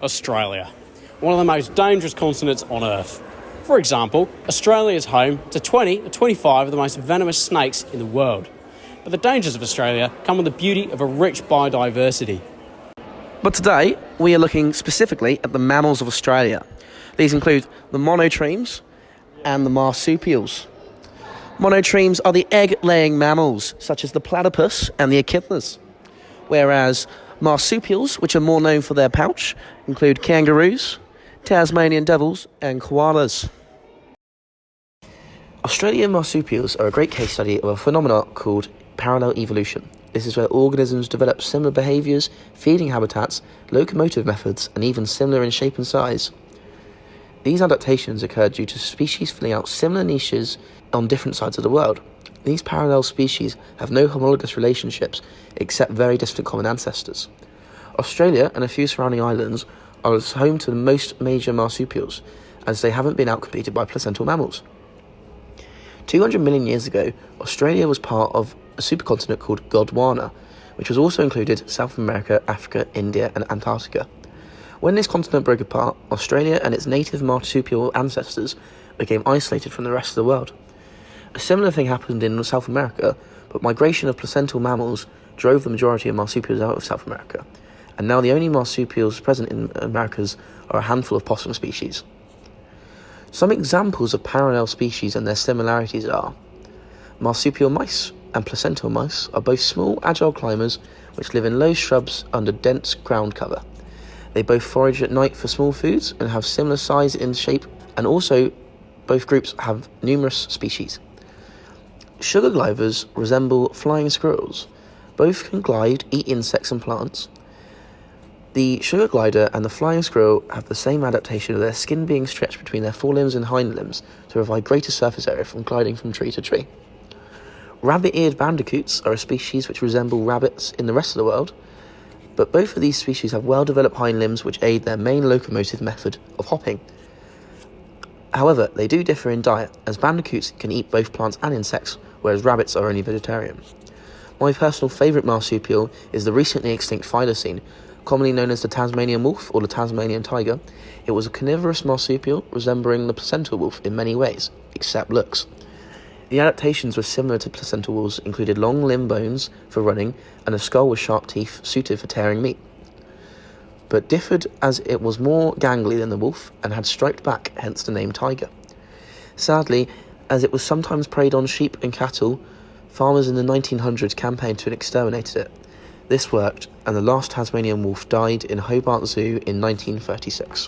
Australia, one of the most dangerous continents on Earth. For example, Australia is home to 20 or 25 of the most venomous snakes in the world. But the dangers of Australia come with the beauty of a rich biodiversity. But today, we are looking specifically at the mammals of Australia. These include the monotremes and the marsupials. Monotremes are the egg-laying mammals, such as the platypus and the echidnas, whereas marsupials, which are more known for their pouch, include kangaroos, Tasmanian devils, and koalas. Australian marsupials are a great case study of a phenomenon called parallel evolution. This is where organisms develop similar behaviours, feeding habitats, locomotive methods, and even similar in shape and size. These adaptations occurred due to species filling out similar niches on different sides of the world. These parallel species have no homologous relationships except very distant common ancestors. Australia and a few surrounding islands are home to the most major marsupials, as they haven't been outcompeted by placental mammals. 200 million years ago, Australia was part of a supercontinent called Gondwana, which was also included South America, Africa, India, and Antarctica. When this continent broke apart, Australia and its native marsupial ancestors became isolated from the rest of the world. A similar thing happened in South America, but migration of placental mammals drove the majority of marsupials out of South America, and now the only marsupials present in Americas are a handful of possum species. Some examples of parallel species and their similarities are marsupial mice and placental mice are both small, agile climbers which live in low shrubs under dense ground cover. They both forage at night for small foods and have similar size and shape, and also both groups have numerous species. Sugar gliders resemble flying squirrels. Both can glide, eat insects and plants. The sugar glider and the flying squirrel have the same adaptation of their skin being stretched between their forelimbs and hind limbs to provide greater surface area from gliding from tree to tree. Rabbit-eared bandicoots are a species which resemble rabbits in the rest of the world, but both of these species have well-developed hind limbs which aid their main locomotive method of hopping. However, they do differ in diet, as bandicoots can eat both plants and insects, whereas rabbits are only vegetarian. My personal favourite marsupial is the recently extinct thylacine, commonly known as the Tasmanian wolf or the Tasmanian tiger. It was a carnivorous marsupial resembling the placental wolf in many ways, except looks. The adaptations were similar to placental wolves, included long limb bones for running and a skull with sharp teeth suited for tearing meat, but differed as it was more gangly than the wolf and had striped back, hence the name tiger. Sadly, as it was sometimes preyed on sheep and cattle, farmers in the 1900s campaigned to exterminate it. This worked, and the last Tasmanian wolf died in Hobart Zoo in 1936.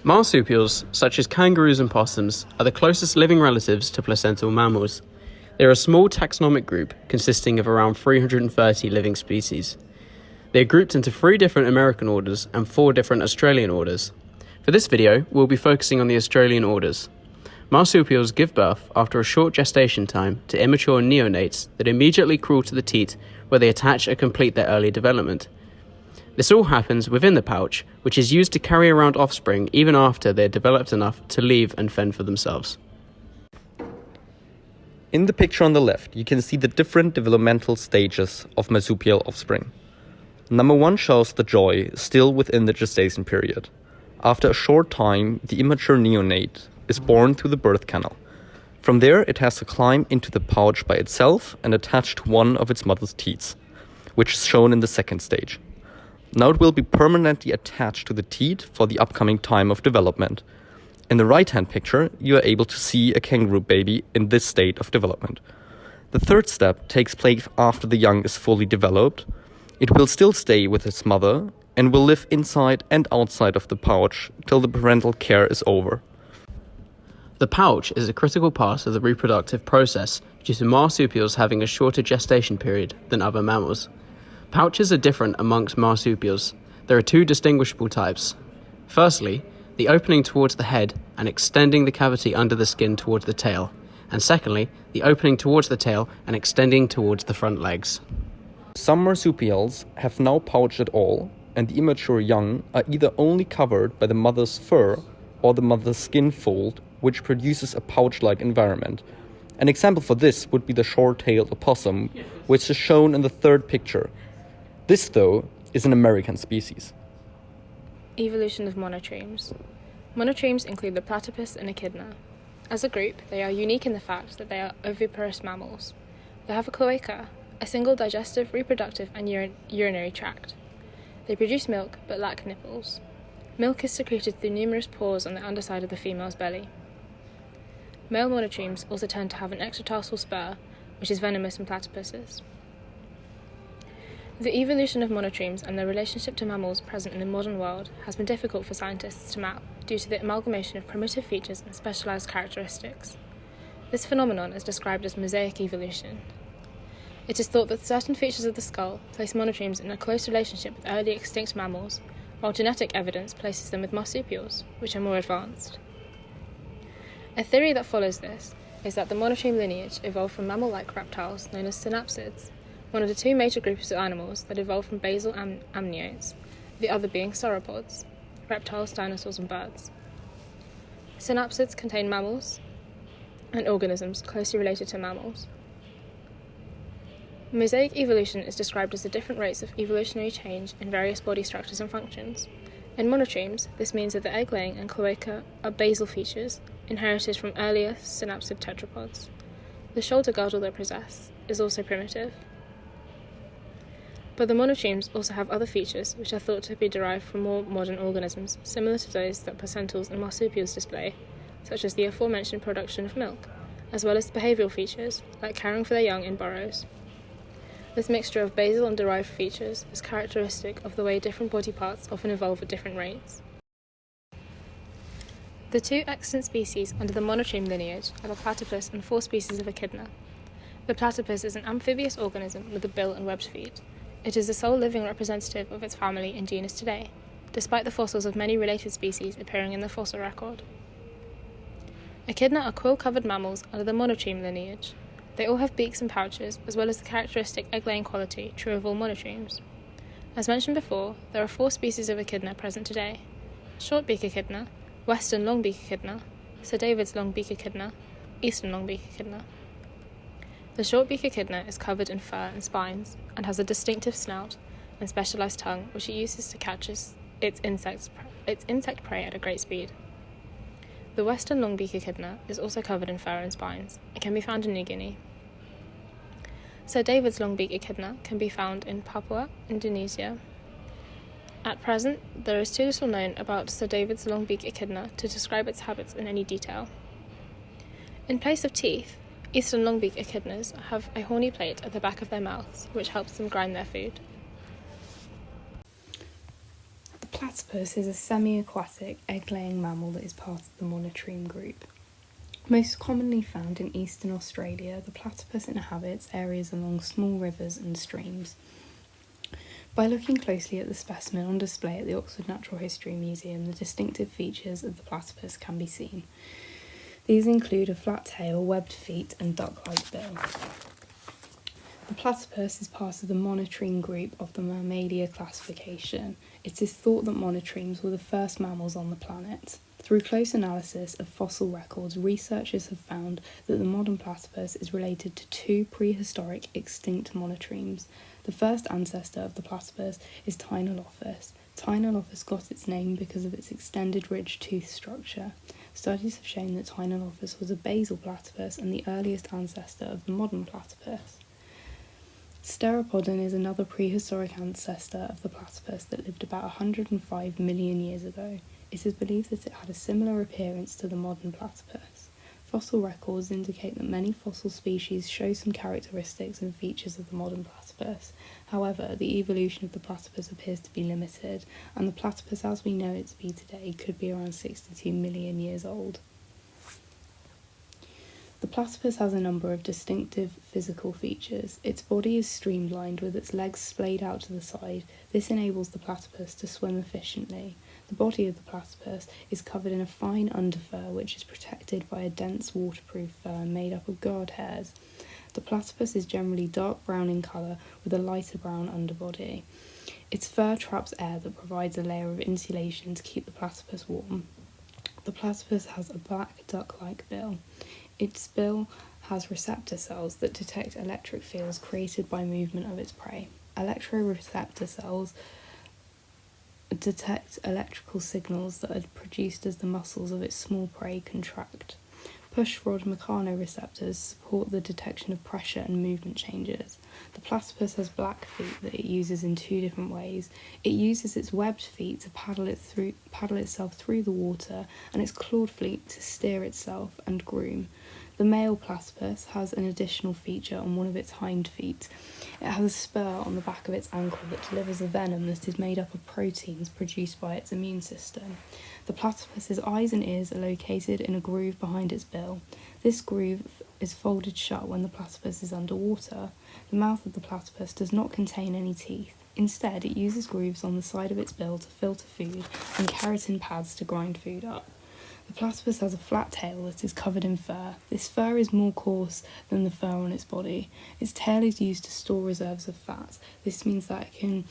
Marsupials, such as kangaroos and possums, are the closest living relatives to placental mammals. They are a small taxonomic group consisting of around 330 living species. They are grouped into 3 different American orders and 4 different Australian orders. For this video, we'll be focusing on the Australian orders. Marsupials give birth after a short gestation time to immature neonates that immediately crawl to the teat, where they attach and complete their early development. This all happens within the pouch, which is used to carry around offspring even after they're developed enough to leave and fend for themselves. In the picture on the left, you can see the different developmental stages of marsupial offspring. Number 1 shows the joy still within the gestation period. After a short time, the immature neonate is born through the birth canal. From there, it has to climb into the pouch by itself and attach to one of its mother's teats, which is shown in the second stage. Now it will be permanently attached to the teat for the upcoming time of development. In the right-hand picture, you are able to see a kangaroo baby in this state of development. The third step takes place after the young is fully developed. It will still stay with its mother and will live inside and outside of the pouch till the parental care is over. The pouch is a critical part of the reproductive process due to marsupials having a shorter gestation period than other mammals. Pouches are different amongst marsupials. There are 2 distinguishable types. Firstly, the opening towards the head and extending the cavity under the skin towards the tail, and secondly, the opening towards the tail and extending towards the front legs. Some marsupials have no pouch at all, and the immature young are either only covered by the mother's fur or the mother's skin fold, which produces a pouch-like environment. An example for this would be the short-tailed opossum, which is shown in the third picture. This, though, is an American species. Evolution of monotremes. Monotremes include the platypus and echidna. As a group, they are unique in the fact that they are oviparous mammals. They have a cloaca, a single digestive, reproductive, and urinary tract. They produce milk but lack nipples. Milk is secreted through numerous pores on the underside of the female's belly. Male monotremes also tend to have an extratarsal spur, which is venomous in platypuses. The evolution of monotremes and their relationship to mammals present in the modern world has been difficult for scientists to map due to the amalgamation of primitive features and specialized characteristics. This phenomenon is described as mosaic evolution. It is thought that certain features of the skull place monotremes in a close relationship with early extinct mammals, while genetic evidence places them with marsupials, which are more advanced. A theory that follows this is that the monotreme lineage evolved from mammal-like reptiles known as synapsids, one of the two major groups of animals that evolved from basal amniotes, the other being sauropods, reptiles, dinosaurs, and birds. Synapsids contain mammals and organisms closely related to mammals. Mosaic evolution is described as the different rates of evolutionary change in various body structures and functions. In monotremes, this means that the egg-laying and cloaca are basal features, inherited from earlier synapsid tetrapods. The shoulder girdle they possess is also primitive. But the monotremes also have other features which are thought to be derived from more modern organisms, similar to those that placentals and marsupials display, such as the aforementioned production of milk, as well as behavioural features, like caring for their young in burrows. This mixture of basal and derived features is characteristic of the way different body parts often evolve at different rates. The two extant species under the monotreme lineage are the platypus and 4 species of echidna. The platypus is an amphibious organism with a bill and webbed feet. It is the sole living representative of its family and genus today, despite the fossils of many related species appearing in the fossil record. Echidna are quill-covered mammals under the monotreme lineage. They all have beaks and pouches, as well as the characteristic egg-laying quality true of all monotremes. As mentioned before, there are 4 species of echidna present today: short-beak echidna, western long-beak echidna, Sir David's long-beak echidna, eastern long-beak echidna. The short-beak echidna is covered in fur and spines, and has a distinctive snout and specialized tongue, which it uses to catch its insect prey at a great speed. The western long-beak echidna is also covered in fur and spines. It can be found in New Guinea. Sir David's long-beak echidna can be found in Papua, Indonesia. At present, there is too little known about Sir David's long-beak echidna to describe its habits in any detail. In place of teeth, eastern long-beak echidnas have a horny plate at the back of their mouths, which helps them grind their food. The platypus is a semi-aquatic, egg-laying mammal that is part of the monotreme group. Most commonly found in eastern Australia, the platypus inhabits areas along small rivers and streams. By looking closely at the specimen on display at the Oxford Natural History Museum, the distinctive features of the platypus can be seen. These include a flat tail, webbed feet, and duck-like bill. The platypus is part of the monotreme group of the Mammalia classification. It is thought that monotremes were the first mammals on the planet. Through close analysis of fossil records, researchers have found that the modern platypus is related to 2 prehistoric extinct monotremes. The first ancestor of the platypus is Tynolophus. Tynolophus got its name because of its extended ridge tooth structure. Studies have shown that Tynolophus was a basal platypus and the earliest ancestor of the modern platypus. Steropodon is another prehistoric ancestor of the platypus that lived about 105 million years ago. It is believed that it had a similar appearance to the modern platypus. Fossil records indicate that many fossil species show some characteristics and features of the modern platypus. However, the evolution of the platypus appears to be limited, and the platypus as we know it to be today could be around 62 million years old. The platypus has a number of distinctive physical features. Its body is streamlined with its legs splayed out to the side. This enables the platypus to swim efficiently. The body of the platypus is covered in a fine underfur which is protected by a dense waterproof fur made up of guard hairs. The platypus is generally dark brown in colour with a lighter brown underbody. Its fur traps air that provides a layer of insulation to keep the platypus warm. The platypus has a black duck-like bill. Its bill has receptor cells that detect electric fields created by movement of its prey. Electroreceptor cells detect electrical signals that are produced as the muscles of its small prey contract. Push-rod mechanoreceptors support the detection of pressure and movement changes. The platypus has black feet that it uses in two different ways. It uses its webbed feet to paddle itself through the water, and its clawed feet to steer itself and groom. The male platypus has an additional feature on one of its hind feet. It has a spur on the back of its ankle that delivers a venom that is made up of proteins produced by its immune system. The platypus's eyes and ears are located in a groove behind its bill. This groove is folded shut when the platypus is underwater. The mouth of the platypus does not contain any teeth. Instead, it uses grooves on the side of its bill to filter food and keratin pads to grind food up. The platypus has a flat tail that is covered in fur. This fur is more coarse than the fur on its body. Its tail is used to store reserves of fat. This means that it can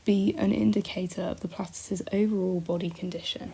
be an indicator of the platypus's overall body condition.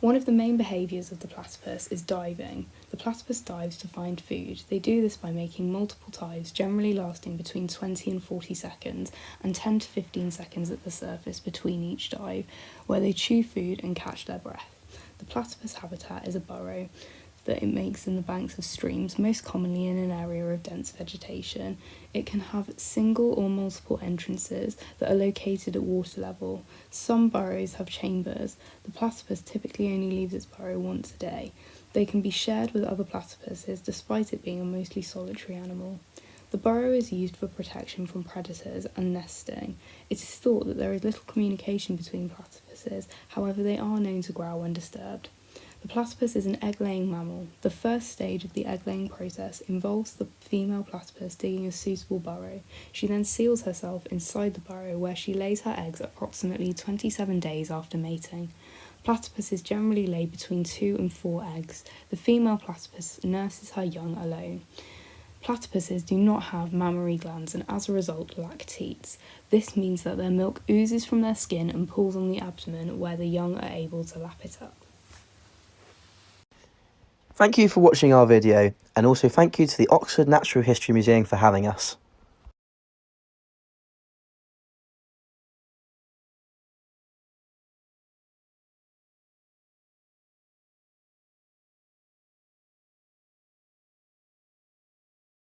One of the main behaviours of the platypus is diving. The platypus dives to find food. They do this by making multiple dives, generally lasting between 20 and 40 seconds, and 10 to 15 seconds at the surface between each dive, where they chew food and catch their breath. The platypus habitat is a burrow that it makes in the banks of streams, most commonly in an area of dense vegetation. It can have single or multiple entrances that are located at water level. Some burrows have chambers. The platypus typically only leaves its burrow once a day. They can be shared with other platypuses, despite it being a mostly solitary animal. The burrow is used for protection from predators and nesting. It is thought that there is little communication between platypuses, however they are known to growl when disturbed. The platypus is an egg-laying mammal. The first stage of the egg-laying process involves the female platypus digging a suitable burrow. She then seals herself inside the burrow, where she lays her eggs approximately 27 days after mating. Platypuses generally lay between 2 and 4 eggs. The female platypus nurses her young alone. Platypuses do not have mammary glands and as a result lack teats. This means that their milk oozes from their skin and pools on the abdomen, where the young are able to lap it up. Thank you for watching our video, and also thank you to the Oxford Natural History Museum for having us.